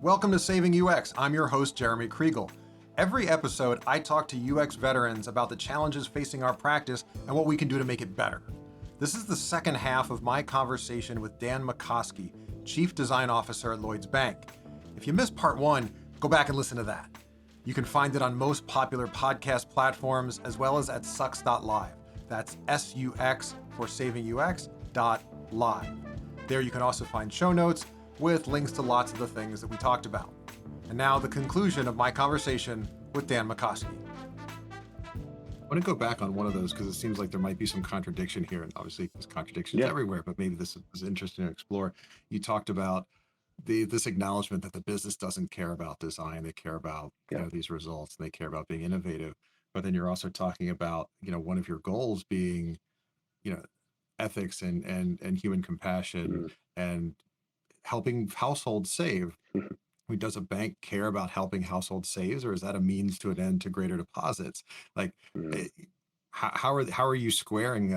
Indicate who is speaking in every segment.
Speaker 1: Welcome to Saving UX. I'm your host, Jeremy Kriegel. Every episode, I talk to UX veterans about the challenges facing our practice and what we can do to make it better. This is the second half of my conversation with Dan Makoski, Chief Design Officer at Lloyds Bank. If you missed part one, go back and listen to that. You can find it on most popular podcast platforms as well as at sux.live. That's SUX for savingux.live. There you can also find show notes with links to lots of the things that we talked about. And now the conclusion of my conversation with Dan Makoski. I want to go back on one of those because it seems like there might be some contradiction here, and obviously there's contradictions everywhere, but maybe this is interesting to explore. You talked about this acknowledgement that the business doesn't care about design, they care about these results, and they care about being innovative. But then you're also talking about one of your goals being ethics and human compassion and helping households save. Does a bank care about helping households save, or is that a means to an end to greater deposits? Like, how are you squaring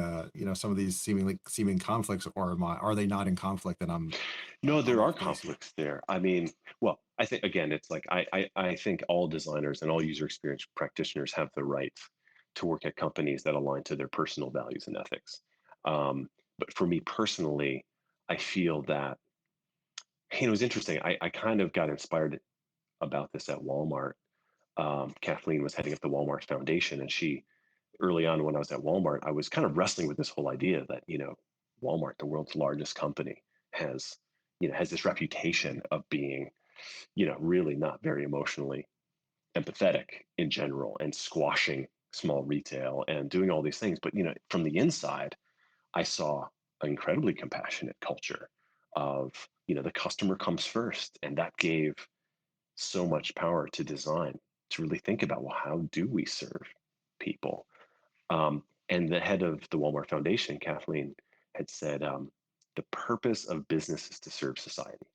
Speaker 1: some of these seeming conflicts, or are they not in conflict? And
Speaker 2: No, there are conflicts there. I mean, well, I think again, it's like I think all designers and all user experience practitioners have the right to work at companies that align to their personal values and ethics. But for me personally, I feel that it was interesting. I kind of got inspired about this at Walmart. Kathleen was heading up the Walmart Foundation, and she, early on when I was at Walmart, I was kind of wrestling with this whole idea that, Walmart, the world's largest company, has this reputation of being, really not very emotionally empathetic in general and squashing small retail and doing all these things. But, from the inside, I saw an incredibly compassionate culture of, the customer comes first. And that gave so much power to design to really think about, well, how do we serve people? And the head of the Walmart Foundation, Kathleen, had said, the purpose of business is to serve society.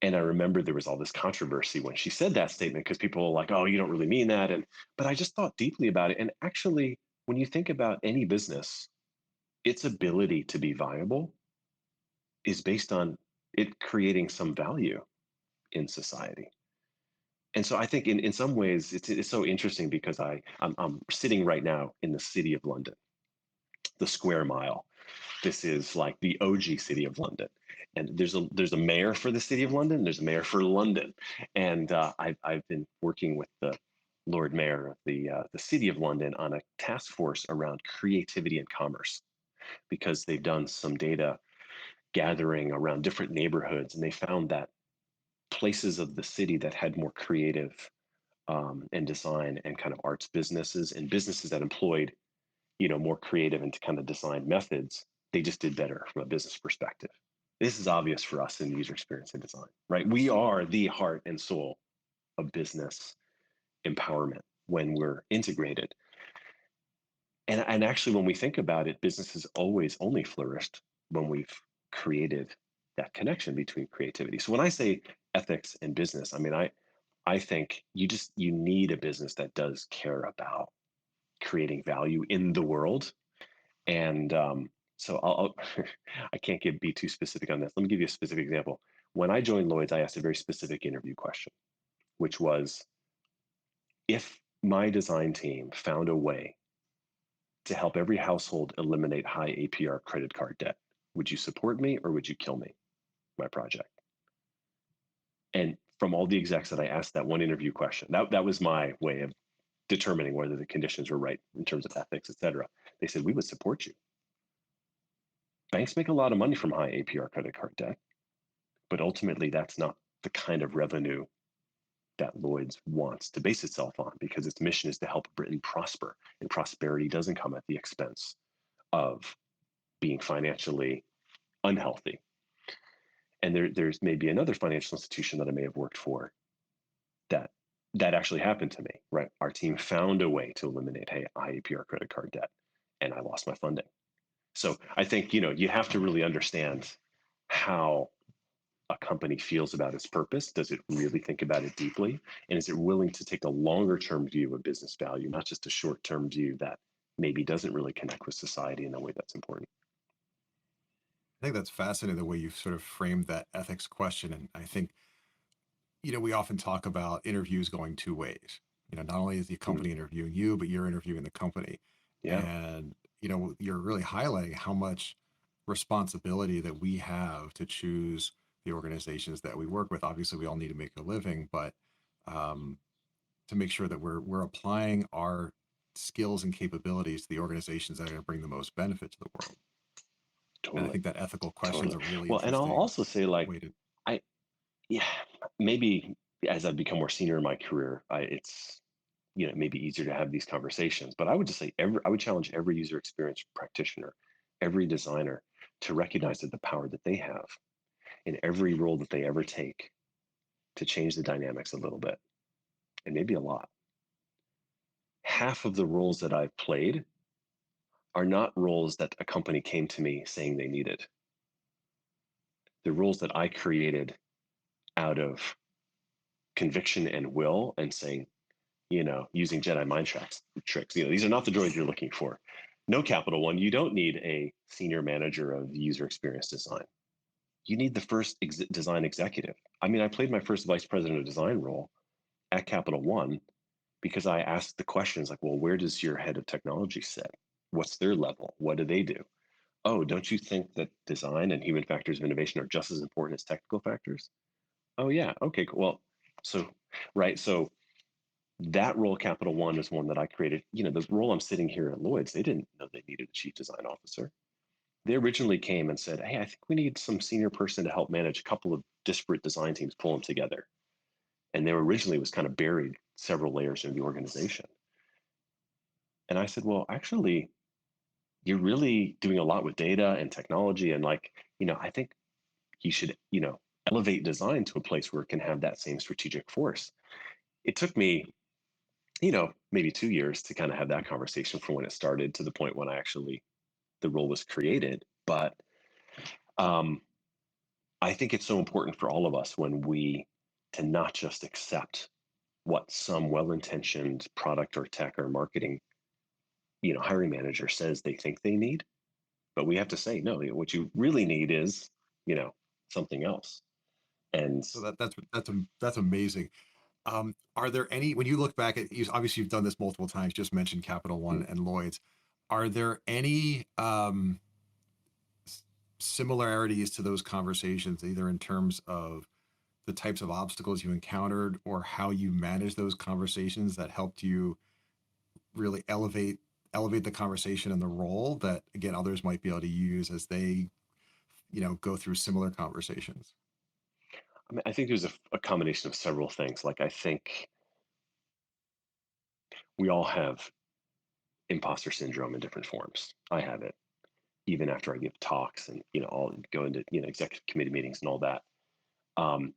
Speaker 2: And I remember there was all this controversy when she said that statement because people were like, oh, you don't really mean that. But I just thought deeply about it. And actually, when you think about any business, its ability to be viable is based on it creating some value in society. And so I think in some ways it's so interesting because I'm sitting right now in the city of London, the Square Mile. This is like the OG city of London, and there's a mayor for the city of London. There's a mayor for London, and I've been working with the Lord Mayor of the city of London on a task force around creativity and commerce, because they've done some data gathering around different neighborhoods, and they found that places of the city that had more creative and design and kind of arts businesses and businesses that employed, more creative and kind of design methods, they just did better from a business perspective. This is obvious for us in user experience and design, right? We are the heart and soul of business empowerment when we're integrated. And actually, when we think about it, business has always only flourished when we've created that connection between creativity. So when I say ethics and business, I mean, I think you need a business that does care about creating value in the world. And so I'll I can't be too specific on this. Let me give you a specific example. When I joined Lloyd's, I asked a very specific interview question, which was, if my design team found a way to help every household eliminate high APR credit card debt, would you support me or would you kill me, my project? And from all the execs that I asked that one interview question, that was my way of determining whether the conditions were right in terms of ethics, et cetera. They said, we would support you. Banks make a lot of money from high APR credit card debt, but ultimately that's not the kind of revenue that Lloyd's wants to base itself on, because its mission is to help Britain prosper, and prosperity doesn't come at the expense of being financially unhealthy. And there's maybe another financial institution that I may have worked for that actually happened to me, right? Our team found a way to eliminate high APR credit card debt, and I lost my funding. So I think, you have to really understand how a company feels about its purpose. Does it really think about it deeply? And is it willing to take a longer term view of business value, not just a short term view that maybe doesn't really connect with society in a way that's important?
Speaker 1: I think that's fascinating the way you've sort of framed that ethics question. And I think, we often talk about interviews going two ways. Not only is the
Speaker 2: Mhm.
Speaker 1: company interviewing you, but you're interviewing the company.
Speaker 2: Yeah,
Speaker 1: And, you're really highlighting how much responsibility that we have to choose the organizations that we work with. Obviously, we all need to make a living, but um, to make sure that we're applying our skills and capabilities to the organizations that are going to bring the most benefit to the world. And I
Speaker 2: totally,
Speaker 1: think that ethical question is
Speaker 2: totally.
Speaker 1: a really
Speaker 2: Well, and I'll
Speaker 1: interesting
Speaker 2: also say, like,
Speaker 1: way to.
Speaker 2: I yeah, maybe as I've become more senior in my career, it's maybe easier to have these conversations. But I would just say I would challenge every user experience practitioner, every designer to recognize that the power that they have in every role that they ever take to change the dynamics a little bit, and maybe a lot. Half of the roles that I've played are not roles that a company came to me saying they needed. The roles that I created out of conviction and will and saying, using Jedi mind tricks. These are not the droids you're looking for. No, Capital One, you don't need a senior manager of user experience design. You need the first design executive. I mean, I played my first vice president of design role at Capital One because I asked the questions like, well, where does your head of technology sit? What's their level? What do they do? Oh, don't you think that design and human factors of innovation are just as important as technical factors? Oh, yeah. Okay, cool. Well, so, right. So that role, Capital One, is one that I created. The role I'm sitting here at Lloyd's, they didn't know they needed a chief design officer. They originally came and said, hey, I think we need some senior person to help manage a couple of disparate design teams, pull them together. And they originally was kind of buried several layers in the organization. And I said, well, actually, you're really doing a lot with data and technology. And like, I think you should, elevate design to a place where it can have that same strategic force. It took me, maybe 2 years to kind of have that conversation from when it started to the point when the role was created. But um, I think it's so important for all of us when we to not just accept what some well-intentioned product or tech or marketing, hiring manager says they think they need, but we have to say, no, what you really need is, you know, something else. And
Speaker 1: So that's amazing. Are there any, when you look back at, obviously you've done this multiple times, just mentioned Capital One
Speaker 2: mm,
Speaker 1: and Lloyd's. Are there any similarities to those conversations, either in terms of the types of obstacles you encountered or how you managed those conversations that helped you really elevate the conversation and the role that again others might be able to use as they go through similar conversations?
Speaker 2: I mean, I think there's a combination of several things. Like, I think we all have imposter syndrome in different forms. I have it even after I give talks and, I'll go into, executive committee meetings and all that. Um,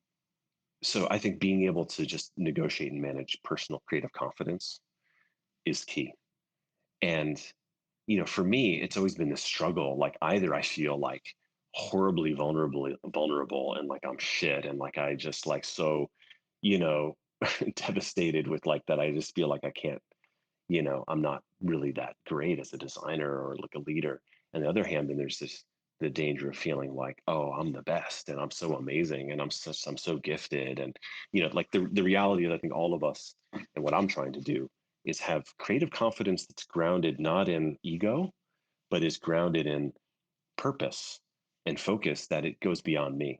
Speaker 2: so I think being able to just negotiate and manage personal creative confidence is key. And, for me, it's always been this struggle. Like, either I feel like horribly vulnerable and like I'm shit and like I just like so, you know, devastated with like that. I just feel like I can't, I'm not really that great as a designer or like a leader. On the other hand, then there's the danger of feeling like, oh, I'm the best and I'm so amazing and I'm so gifted. And, like the reality that I think all of us and what I'm trying to do is have creative confidence that's grounded not in ego, but is grounded in purpose and focus that it goes beyond me.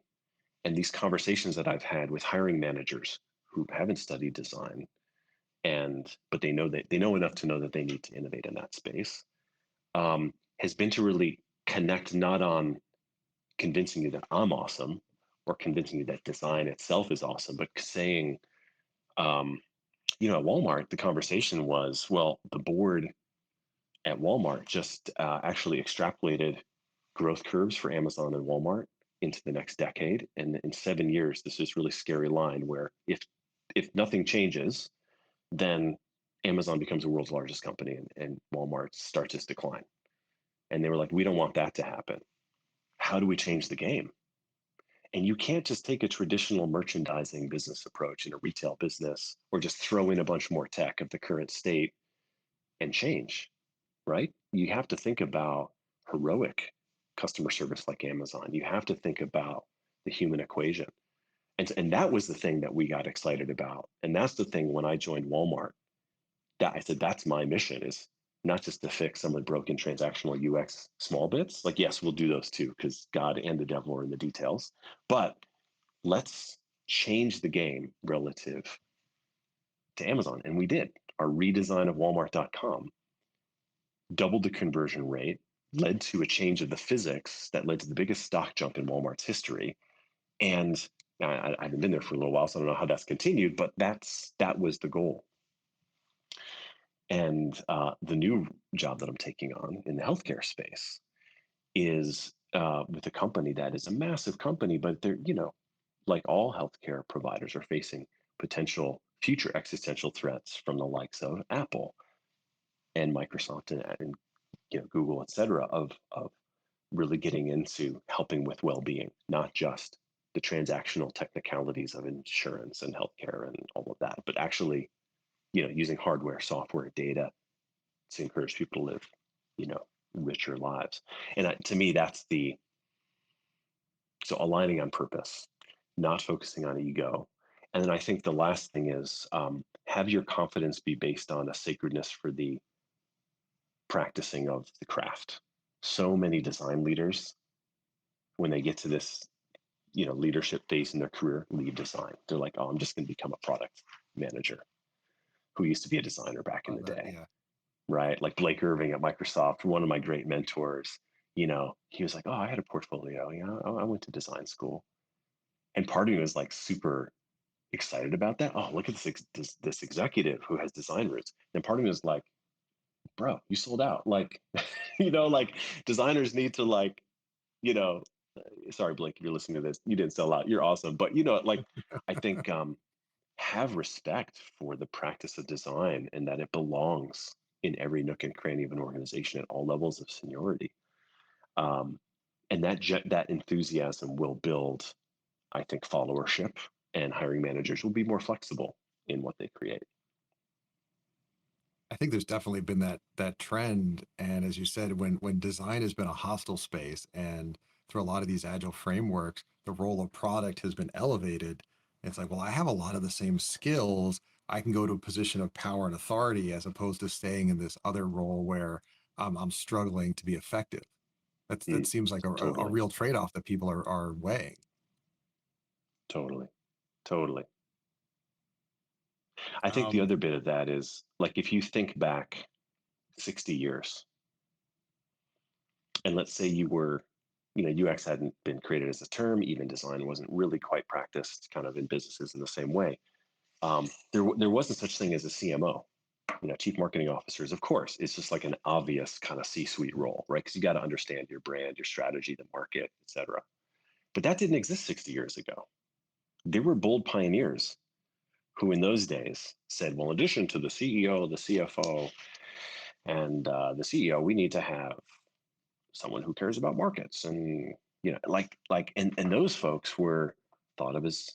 Speaker 2: And these conversations that I've had with hiring managers who haven't studied design but they know enough to know that they need to innovate in that space, has been to really connect not on convincing you that I'm awesome or convincing you that design itself is awesome, but saying, um, at Walmart, the conversation was, well, the board at Walmart just actually extrapolated growth curves for Amazon and Walmart into the next decade. And in 7 years, this is really scary line where if nothing changes, then Amazon becomes the world's largest company and Walmart starts its decline. And they were like, we don't want that to happen. How do we change the game? And you can't just take a traditional merchandising business approach in a retail business or just throw in a bunch more tech of the current state and change, right? You have to think about heroic customer service like Amazon. You have to think about the human equation. And that was the thing that we got excited about. And that's the thing when I joined Walmart, that I said, that's my mission, is not just to fix some of the broken transactional UX small bits. Like, yes, we'll do those too, because God and the devil are in the details. But let's change the game relative to Amazon. And we did. Our redesign of Walmart.com doubled the conversion rate, led to a change of the physics that led to the biggest stock jump in Walmart's history. And I haven't been there for a little while, so I don't know how that's continued, but that was the goal. And the new job that I'm taking on in the healthcare space is with a company that is a massive company, but they're, like all healthcare providers, are facing potential future existential threats from the likes of Apple and Microsoft and Google, et cetera, of really getting into helping with well-being, not just the transactional technicalities of insurance and healthcare and all of that, but actually, using hardware, software, data to encourage people to live, richer lives. And to me, that's so aligning on purpose, not focusing on ego. And then I think the last thing is have your confidence be based on a sacredness for the practicing of the craft. So many design leaders, when they get to this, leadership phase in their career, leave design. They're like, oh, I'm just going to become a product manager who used to be a designer back in
Speaker 1: Oh,
Speaker 2: the
Speaker 1: that,
Speaker 2: day.
Speaker 1: yeah.
Speaker 2: Right? Like Blake Irving at Microsoft, one of my great mentors, he was like, oh, I had a portfolio. I went to design school. And part of me was like super excited about that. Oh, look at this executive who has design roots. And part of me was like, bro, you sold out. Like, like designers need to you know, sorry, Blake, if you're listening to this, you didn't sell out. You're awesome. But like I think have respect for the practice of design and that it belongs in every nook and cranny of an organization at all levels of seniority. Um, and that enthusiasm will build, I think, followership, and hiring managers will be more flexible in what they create.
Speaker 1: I think there's definitely been that trend, and as you said, when design has been a hostile space, and through a lot of these agile frameworks, the role of product has been elevated. It's like, well, I have a lot of the same skills. I can go to a position of power and authority as opposed to staying in this other role where I'm struggling to be effective. That
Speaker 2: Mm,
Speaker 1: seems like a
Speaker 2: totally,
Speaker 1: real trade-off that people are weighing.
Speaker 2: totally, totally. I think the
Speaker 1: Um,
Speaker 2: other bit of that is like if you think back 60 years, and let's say UX hadn't been created as a term, even design wasn't really quite practiced kind of in businesses in the same way. There wasn't such thing as a CMO, chief marketing officers. Of course, it's just like an obvious kind of C-suite role, right? Because you got to understand your brand, your strategy, the market, et cetera. But that didn't exist 60 years ago. There were bold pioneers who in those days said, well, in addition to the CEO, the CFO, and the CEO, we need to have someone who cares about markets. And, and those folks were thought of as,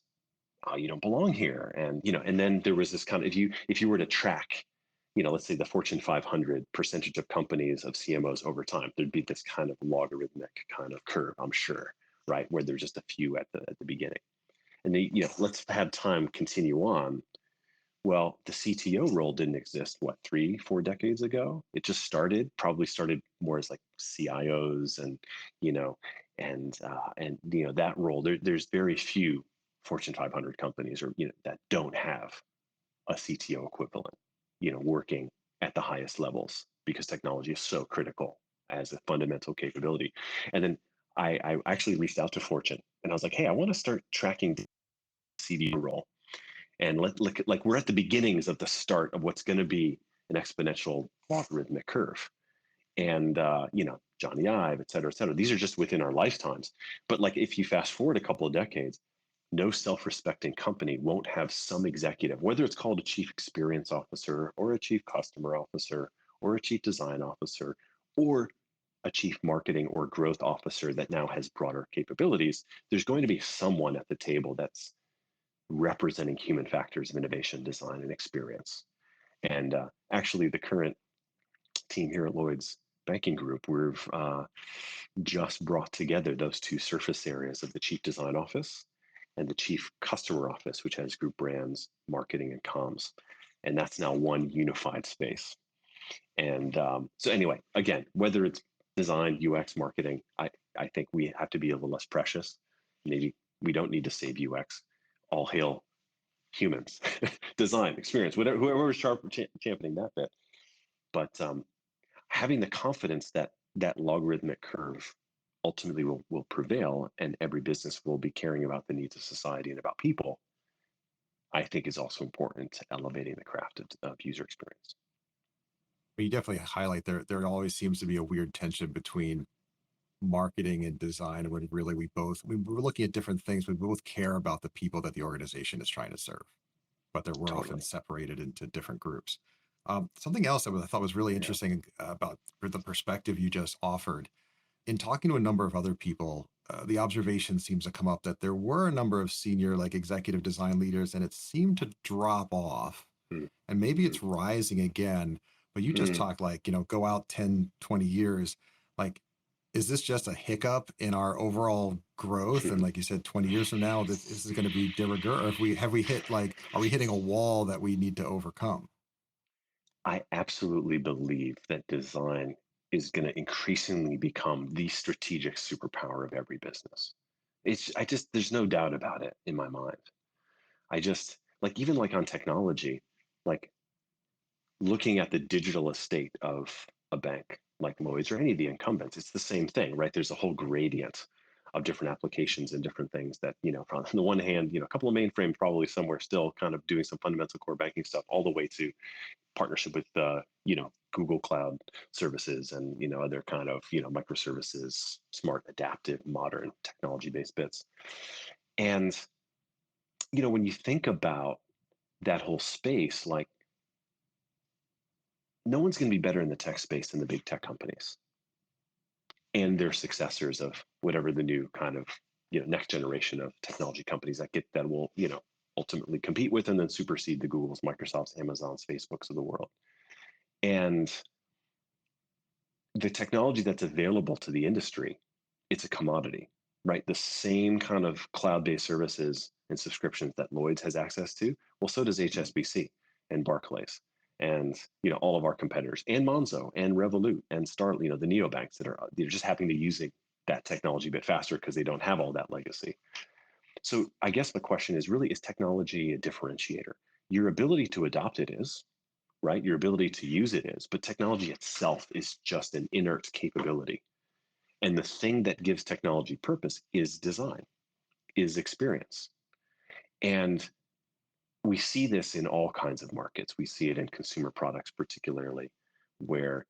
Speaker 2: oh, you don't belong here. And, and then there was this kind of, if you were to track, let's say the Fortune 500 percentage of companies of CMOs over time, there'd be this kind of logarithmic kind of curve, I'm sure, right? Where there's just a few at the beginning. And let's have time continue on. Well, the CTO role didn't exist, what, 3, 4 decades ago? It just probably started more as like CIOs and, you know, that role. There's very few Fortune 500 companies that don't have a CTO equivalent, working at the highest levels because technology is so critical as a fundamental capability. And then I actually reached out to Fortune and I was like, hey, I want to start tracking the CTO role. And look, like we're at the beginnings of the start of what's going to be an exponential logarithmic curve. And Johnny Ive, et cetera, et cetera. These are just within our lifetimes. But like if you fast forward a couple of decades, no self-respecting company won't have some executive, whether it's called a chief experience officer or a chief customer officer or a chief design officer or a chief marketing or growth officer that now has broader capabilities. There's going to be someone at the table that's representing human factors of innovation, design, and experience. And actually, the current team here at Lloyd's banking group, we've just brought together those two surface areas of the chief design office and the chief customer office, which has group brands, marketing, and comms. And that's now one unified space. And so, anyway, again, whether it's design, UX, marketing, I think we have to be a little less precious. Maybe we don't need to save UX. All hail humans, design, experience, whatever, whoever's championing that bit. But having the confidence that that logarithmic curve ultimately will prevail and every business will be caring about the needs of society and about people, I think is also important to elevating the craft of user experience.
Speaker 1: But you definitely highlight there always seems to be a weird tension between marketing and design when really we're looking at different things. We both care about the people that the organization is trying to serve, but we're often
Speaker 2: Totally.
Speaker 1: separated into different groups. Something else that I thought was really
Speaker 2: Yeah.
Speaker 1: interesting about the perspective you just offered in talking to a number of other people, the observation seems to come up that there were a number of senior, like executive design leaders, and it seemed to drop off.
Speaker 2: Mm,
Speaker 1: And maybe
Speaker 2: mm,
Speaker 1: it's rising again, but you just
Speaker 2: mm.
Speaker 1: talk like, go out 10, 20 years. Like, is this just a hiccup in our overall growth? And like you said, 20 years from now, this is going to be de rigueur, or if we have we hit like, are we hitting a wall that we need to overcome?
Speaker 2: I absolutely believe that design is going to increasingly become the strategic superpower of every business. There's no doubt about it in my mind. I just, like, even like on technology, like looking at the digital estate of a bank like Lloyd's or any of the incumbents, it's the same thing, right? There's a whole gradient of different applications and different things that, from the one hand, a couple of mainframes probably somewhere still kind of doing some fundamental core banking stuff, all the way to partnership with, Google Cloud services and, other kind of, microservices, smart, adaptive, modern technology-based bits. And, when you think about that whole space, like, no one's going to be better in the tech space than the big tech companies and their successors of whatever the new kind of next generation of technology companies that will ultimately compete with and then supersede the Googles, Microsofts, Amazons, Facebooks of the world. And the technology that's available to the industry, it's a commodity, right? The same kind of cloud-based services and subscriptions that Lloyd's has access to, well, so does HSBC and Barclays and all of our competitors and Monzo and Revolut and Start, the neobanks that are they're just happening to using that technology a bit faster because they don't have all that legacy. So I guess the question is really, is technology a differentiator? Your ability to adopt it is, right? Your ability to use it is, but technology itself is just an inert capability. And the thing that gives technology purpose is design, is experience. And we see this in all kinds of markets. We see it in consumer products, particularly, where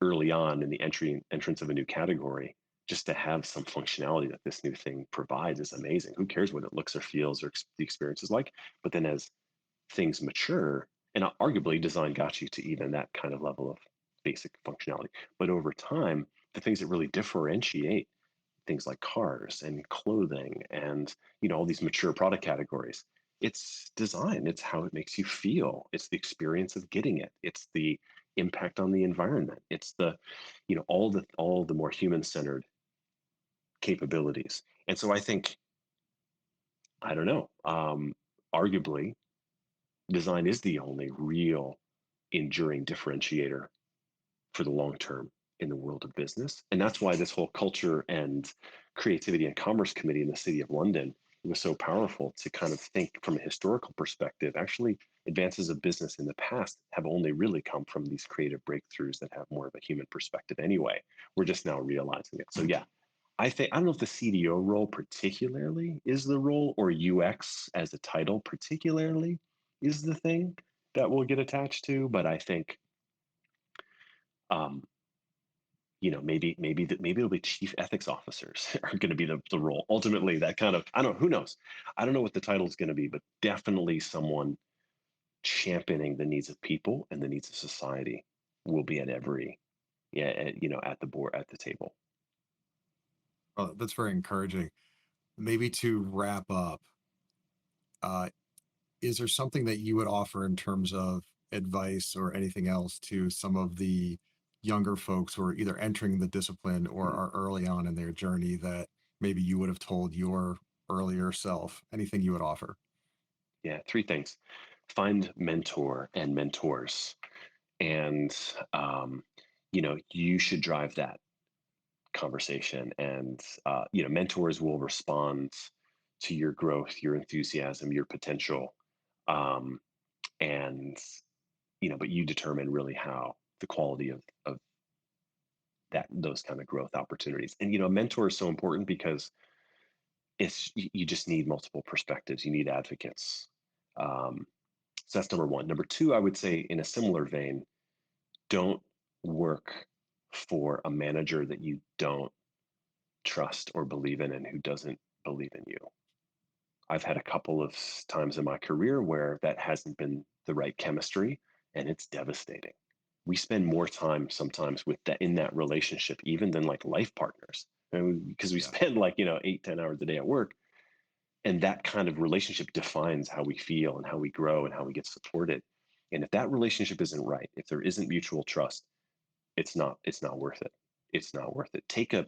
Speaker 2: early on in the entrance of a new category, just to have some functionality that this new thing provides is amazing. Who cares what it looks or feels or the experience is like? But then as things mature, and arguably design got you to even that kind of level of basic functionality. But over time, the things that really differentiate things like cars and clothing and all these mature product categories, it's design. It's how it makes you feel. It's the experience of getting it. It's the impact on the environment. It's the all the more human-centered capabilities. And so I think, I don't know, arguably design is the only real enduring differentiator for the long term in the world of business. And that's why this whole culture and creativity and commerce committee in the city of London was so powerful to kind of think from a historical perspective. Actually, advances of business in the past have only really come from these creative breakthroughs that have more of a human perspective anyway. We're just now realizing it. So yeah, I don't know if the CDO role particularly is the role, or UX as a title particularly is the thing that will get attached to, but I think um, maybe it'll be chief ethics officers are going to be the role. Ultimately, that kind of, I don't know, who knows? I don't know what the title is going to be, but definitely someone championing the needs of people and the needs of society will be at every, yeah, at the board, at the table.
Speaker 1: Well, that's very encouraging. Maybe to wrap up, uh, is there something that you would offer in terms of advice or anything else to some of the younger folks who are either entering the discipline or
Speaker 2: Mhm.
Speaker 1: are early on in their journey that maybe you would have told your earlier self? Anything you would offer?
Speaker 2: Yeah, three things. Find mentor and mentors, and um, you should drive that conversation. And mentors will respond to your growth, your enthusiasm, your potential, um, and but you determine really how the quality of those kind of growth opportunities. And a mentor is so important because you just need multiple perspectives. You need advocates. Um, so that's number one. Number two, I would say in a similar vein, don't work for a manager that you don't trust or believe in and who doesn't believe in you. I've had a couple of times in my career where that hasn't been the right chemistry, and it's devastating. We spend more time sometimes with that in that relationship, even than like life partners, because we
Speaker 1: Yeah.
Speaker 2: spend like 8-10 hours a day at work, and that kind of relationship defines how we feel and how we grow and how we get supported. And if that relationship isn't right, if there isn't mutual trust, it's not worth it. It's not worth it. Take a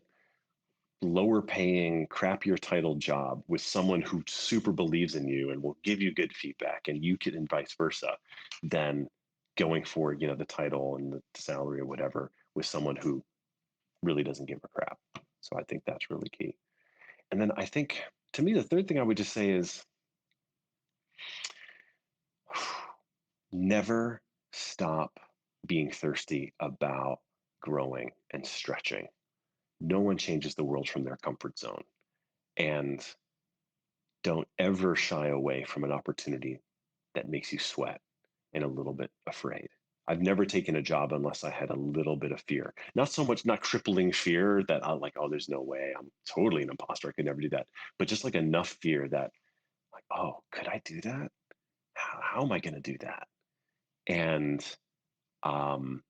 Speaker 2: lower paying, crappier titled job with someone who super believes in you and will give you good feedback, and you can, and vice versa, than going for the title and the salary or whatever with someone who really doesn't give a crap. So I think that's really key. And then I think, to me, the third thing I would just say is never stop being thirsty about growing and stretching. No one changes the world from their comfort zone. And don't ever shy away from an opportunity that makes you sweat and a little bit afraid. I've never taken a job unless I had a little bit of fear. Not so much, not crippling fear that I'm like, oh, there's no way. I'm totally an imposter. I could never do that. But just like enough fear that, like, oh, could I do that? How am I going to do that? And, um,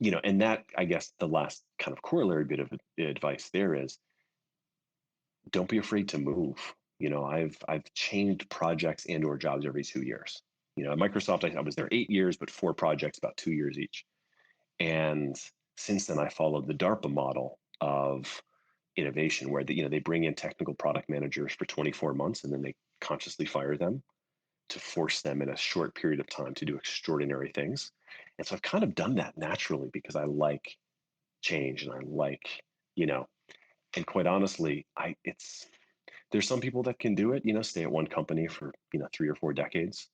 Speaker 2: and that, I guess, the last kind of corollary bit of advice there is don't be afraid to move. I've changed projects and or jobs every 2 years. At Microsoft, I was there 8 years, but 4 projects, about 2 years each. And since then, I followed the DARPA model of innovation, where they bring in technical product managers for 24 months, and then they consciously fire them to force them in a short period of time to do extraordinary things. And so I've kind of done that naturally because I like change and I like, you know, and quite honestly, I it's there's some people that can do it, stay at one company for, 3 or 4 decades.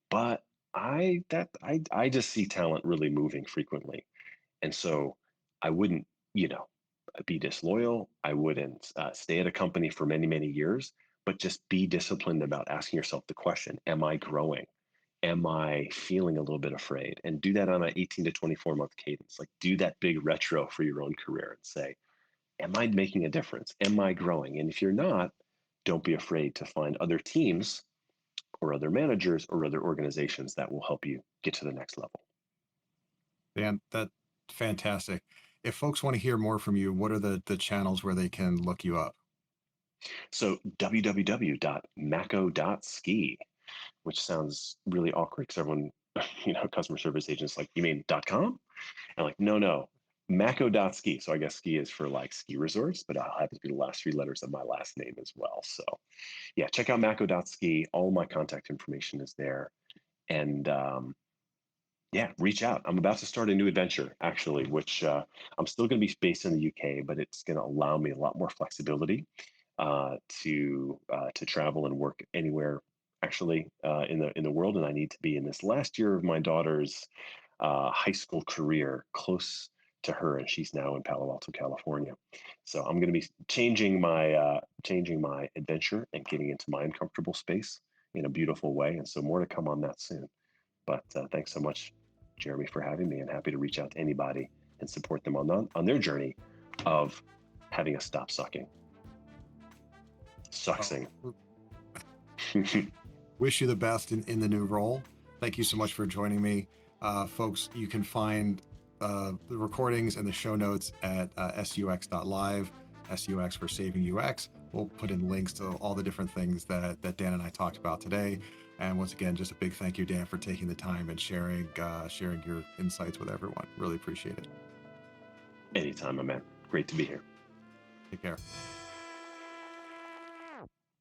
Speaker 2: But I just see talent really moving frequently. And so I wouldn't, be disloyal. I wouldn't stay at a company for many, many years, but just be disciplined about asking yourself the question, am I growing? Am I feeling a little bit afraid? And do that on an 18 to 24-month cadence. Like do that big retro for your own career and say, am I making a difference? Am I growing? And if you're not, don't be afraid to find other teams or other managers or other organizations that will help you get to the next level.
Speaker 1: Dan, that fantastic. If folks want to hear more from you, what are the channels where they can look you up?
Speaker 2: So www.mako.ski, which sounds really awkward because everyone, customer service agents like, you mean .com? And like, no, Mako.ski. So I guess ski is for like ski resorts, but I'll have to be the last 3 letters of my last name as well. So yeah, check out Mako.ski. All my contact information is there. And yeah, reach out. I'm about to start a new adventure actually, which I'm still going to be based in the UK, but it's going to allow me a lot more flexibility to travel and work anywhere actually in the world. And I need to be in this last year of my daughter's high school career close to her, and she's now in Palo Alto, California. So I'm going to be changing my adventure and getting into my uncomfortable space in a beautiful way. And so more to come on that soon. But thanks so much, Jeremy, for having me, and happy to reach out to anybody and support them on their journey of having us stop sucking. Sucksing.
Speaker 1: Oh, wish you the best in the new role. Thank you so much for joining me. Folks, you can find the recordings and the show notes at sux.live, SUX for Saving UX. We'll put in links to all the different things that Dan and I talked about today. And once again, just a big thank you, Dan, for taking the time and sharing your insights with everyone. Really appreciate it.
Speaker 2: Anytime, my man. Great to be here.
Speaker 1: Take care.